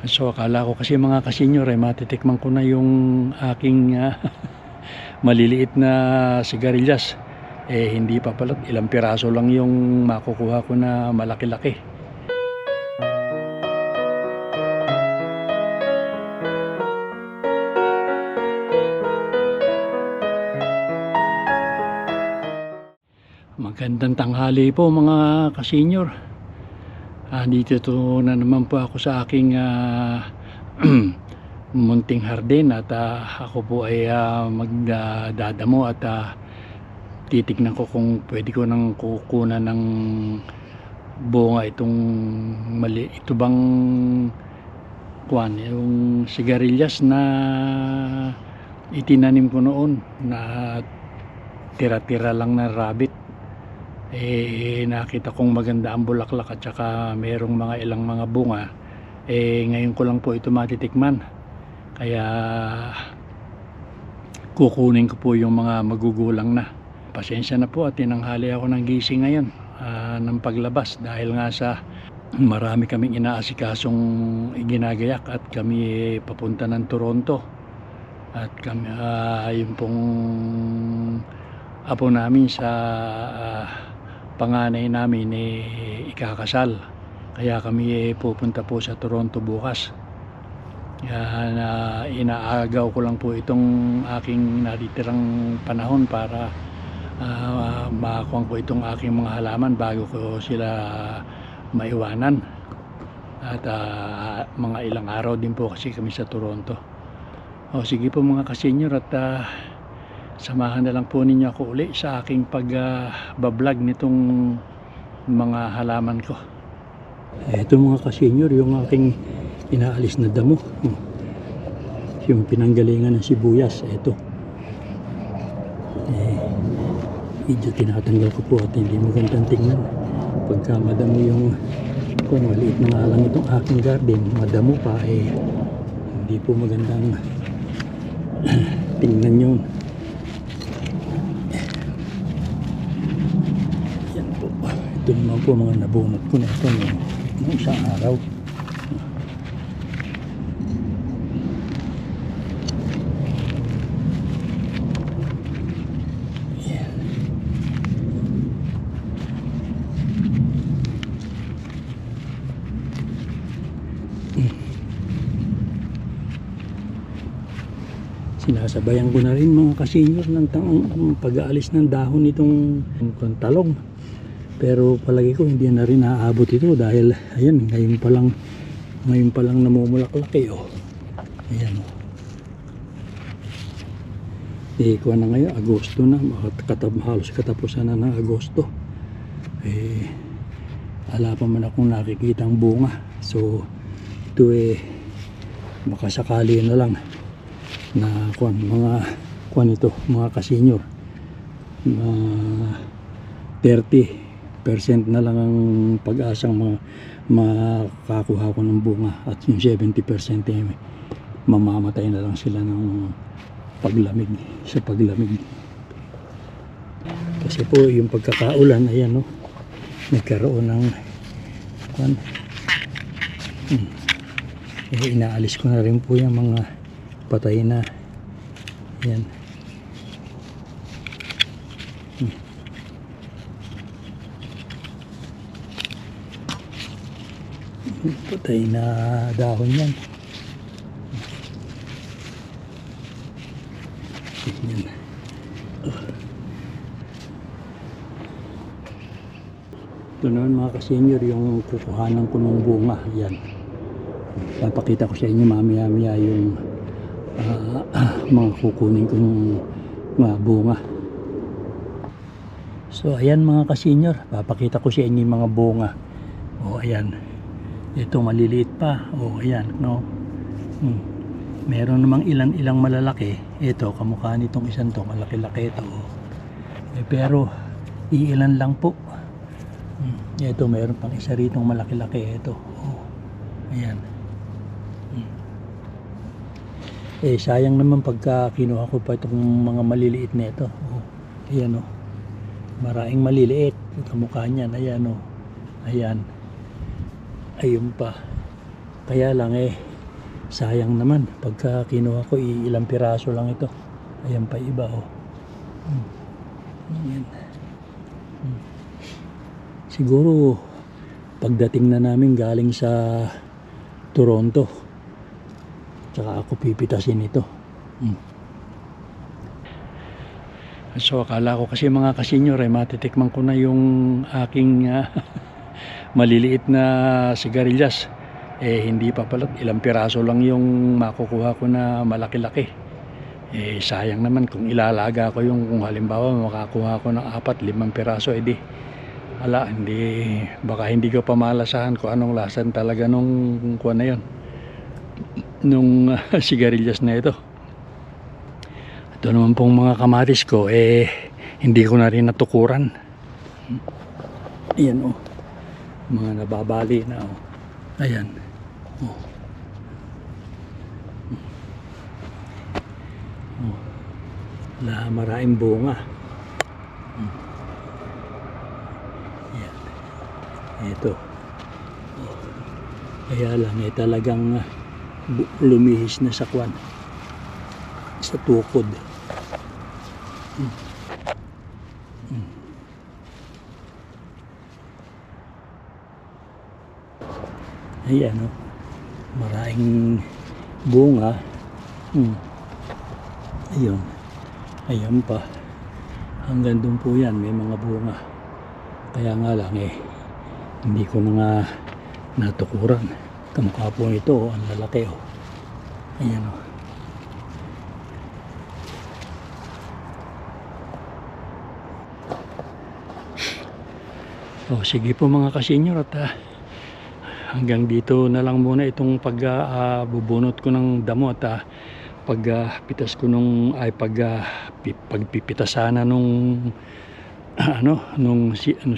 So akala ko kasi mga kasenyor ay matitikman ko na yung aking maliliit na sigarilyas. Hindi pa pala, ilang piraso lang yung makukuha ko na malaki-laki. Magandang tanghali po mga kasenyor. Dito to na naman po ako sa aking munting hardin at ako po ay magdadamo at titignan ko kung pwede ko nang kukunan ng bunga itong ito bang yung sigarilyas na itinanim ko noon na tira-tira lang na rabbit. Nakita kong maganda ang bulaklak at saka merong mga ilang mga bunga. Ngayon ko lang po ito matitikman, kaya kukunin ko po yung mga magugulang na. Pasensya na po at tinanghali ako ng gising ngayon ng paglabas dahil nga sa marami kaming inaasikasong ginagayak at kami papunta ng Toronto at kami yung pong apo namin sa panganay namin ikakasal, kaya kami pupunta po sa Toronto bukas. Inaagaw ko lang po itong aking natitirang panahon para makakuha ko itong aking mga halaman bago ko sila maiwanan at mga ilang araw din po kasi kami sa Toronto. Sige po mga kasenyor at samahan na lang po ninyo ako uli sa aking pag-vlog nitong mga halaman ko. Ito mga kasenyor, yung aking inaalis na damo, yung pinanggalingan ng sibuyas. Ito medyo tinatanggal ko po at hindi magandang tingnan pagka madamo yung maliit na nga lang itong aking garden, madamo pa, hindi po magandang tingnan yun. Ito naman po mga nabunot ko na ito ng isang araw. Yan. Sinasabayan ko na rin mga kasenyor ng pag-aalis ng dahon nitong talong. Pero palagi ko hindi na rin naaabot ito dahil ayan, ngayon pa lang namumulaklak ayan kuha na ngayon, Agosto na, halos katapusan na ng Agosto. Ala pa man akong nakikitang bunga, so ito makasakali na lang na mga kasenyor, 30% na lang ang pag-asang makakuha ko ng bunga at yung 70% mamamatay na lang sila ng sa paglamig. Kasi po yung pagkakaulan, ayan nagkaroon ng inaalis ko na rin po yung mga patay na ayan. Patay na dahon yan. Yan. Ito naman mga kasenyor yung kukuhanan ko ng bunga. Yan. Papakita ko sa inyo mamaya yung mga kukunin kong mga bunga. So ayan mga kasenyor, papakita ko sa inyo yung mga bunga. Ayan. Ito maliliit pa. Ayan, meron namang ilang malalaki. Ito, kamukha nitong isang to, malaki-laki ito. Pero iilan lang po. Ito, meron pang isa rito malaki-laki. Ito. Ayan. Sayang naman pagka kinuha ko pa itong mga maliliit na ito. Ayan maraming maliliit. Kamukha niyan. Ayan Ayan. Ayun pa. Kaya lang sayang naman pagka kinuha ko ilang piraso lang ito. Ayan pa iba oh. Ayan. Siguro pagdating na namin galing sa Toronto tsaka ako pipitasin ito. So akala ko kasi mga kasenyor ay matitikman ko na yung aking maliliit na sigarilyas. Hindi pa pala, ilang piraso lang yung makukuha ko na malaki-laki. Sayang naman kung ilalaga ko yung, kung halimbawa makakuha ko ng 4-5 piraso, edi baka hindi ko pamalasahan kung anong lasan talaga nung kuha na yun, nung sigarilyas na ito. Ito naman pong mga kamatis ko hindi ko na rin natukuran. Ayan oh, mga nababali na oh. Ayan oh. Maraming bunga. Ayan. Ito oh. Kaya lang talagang lumihis na sa kwan, sa tukod. Ayan o, maraming bunga. Ayun, ayan pa, hanggang doon po yan may mga bunga. Kaya nga lang hindi ko na nga natukuran. Kamukha po nito ang lalaki o. Ayan o. Sige po mga kasenyor, at hanggang dito na lang muna itong pagbubunot ko ng damo at pagpitas ko nung pagpipitas sana nung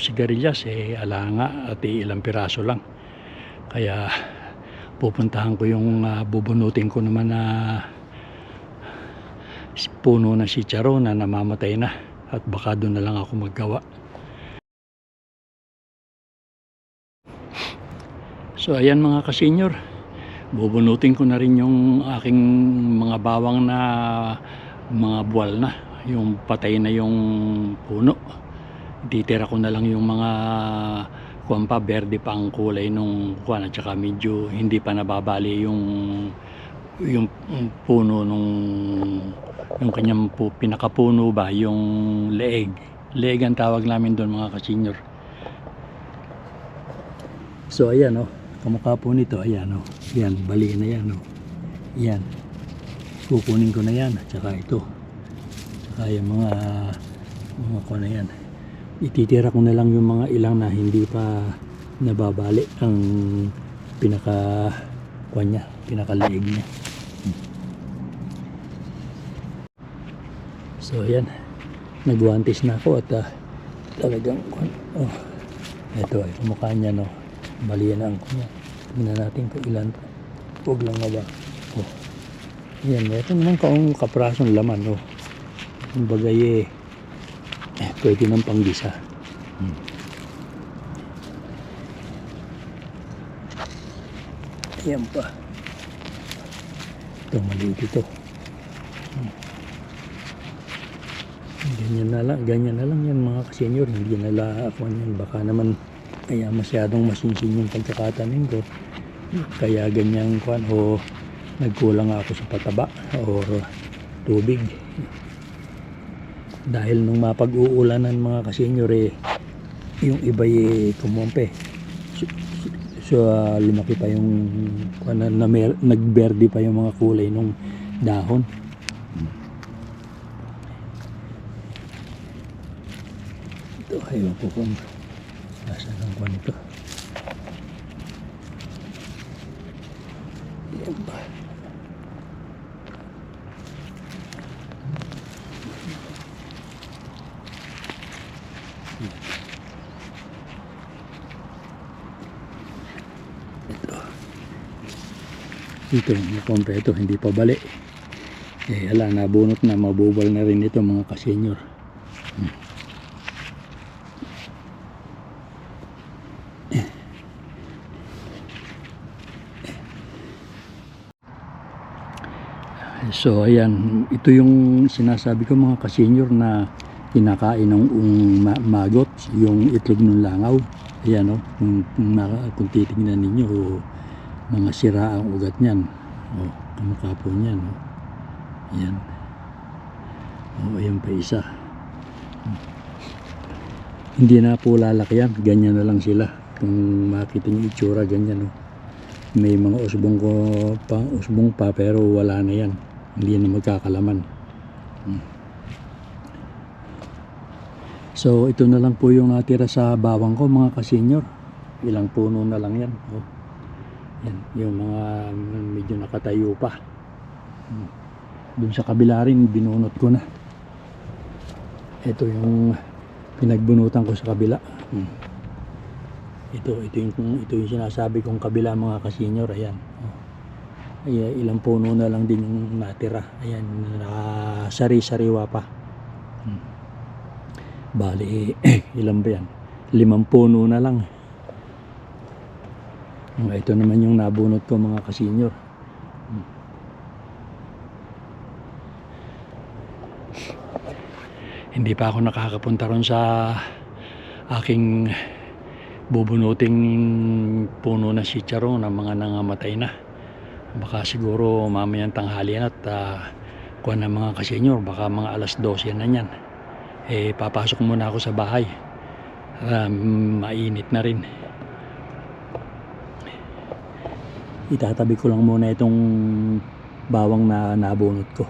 sigarilyas ala nga at ilang piraso lang. Kaya pupuntahan ko yung bubunutin ko naman na puno na chicharon na namamatay na, at baka doon na lang ako maggawa. So ayan mga kasenyor, bubunutin ko na rin yung aking mga bawang na mga buwal na, yung patay na yung puno. Titira ko na lang yung mga berde pa ang kulay nung at saka medyo hindi pa nababali yung puno nung yung kanyang pinakapuno ba, yung leeg ang tawag namin doon mga kasenyor. So ayan oh, kamukha po nito, ayan o, yan, bali na yan o, yan, kukunin ko na yan, at saka ito, saka yung mga ko na yan, ititira ko na lang yung mga ilang na hindi pa nababali ang pinakaleeg niya. So ayan, nagwantis na ako at talagang ito ay kumukha niya no, bali na ang kunya. Tingnan natin kung ilan pa. Huwag lang na ba. Yan, meron naman kaong kaprasong laman. Yung bagay pwede nang panggisa. Ayan pa. Ito, maliit ito. Ganyan na lang yan mga kasenyor. Hindi na ako yan. Baka naman masyadong masinsin yung pagkakatanim ko. Kaya ganyan o nagkulang ako sa pataba o tubig. Dahil nung mapag-uulanan mga kasenyor yung iba kumompe. So lumaki pa yung nagberde pa yung mga kulay nung dahon. Ito ayaw ko kung nasa ng kwan ito. Yan ba? Ito yung kompleto, hindi pa bali. Hala, nabunot na, mabubal na rin ito mga kasenyor. So ayan, ito yung sinasabi ko mga ka-senior na kinakain ng maggot, yung itlog ng langaw. Ayan kung titingnan ninyo, mga sira ang ugat niyan. Kamukha po niyan. Ayan. Ayan pa isa. Hindi na po lalaki yan, ganyan na lang sila. Kung makita nyo itsura, ganyan. May mga usbong pa pero wala na yan, hindi na magkakalaman. So ito na lang po yung natira sa bawang ko mga ka-senior. Ilang puno na lang yan. Yan yung mga medyo nakatayo pa. Dun sa kabila rin binunot ko na. Ito yung pinagbunutan ko sa kabila. Ito yung sinasabi kong kabila mga ka-senior. Ayan. Ay, ilang puno na lang din yung natira. Ayan, nakasari-sariwa pa. Bali, ilan ba yan? 5 puno na lang. Ito naman yung nabunot ko mga ka-senior. Hindi pa ako nakakapunta ron sa aking bubunuting puno na sitsaron na mga nangamatay na. Baka siguro mamayang tanghalian at kuha ng mga ka-senior, baka mga alas 12 na yan. Papasok muna ako sa bahay. Mainit na rin. Itatabi ko lang muna itong bawang na nabunot ko.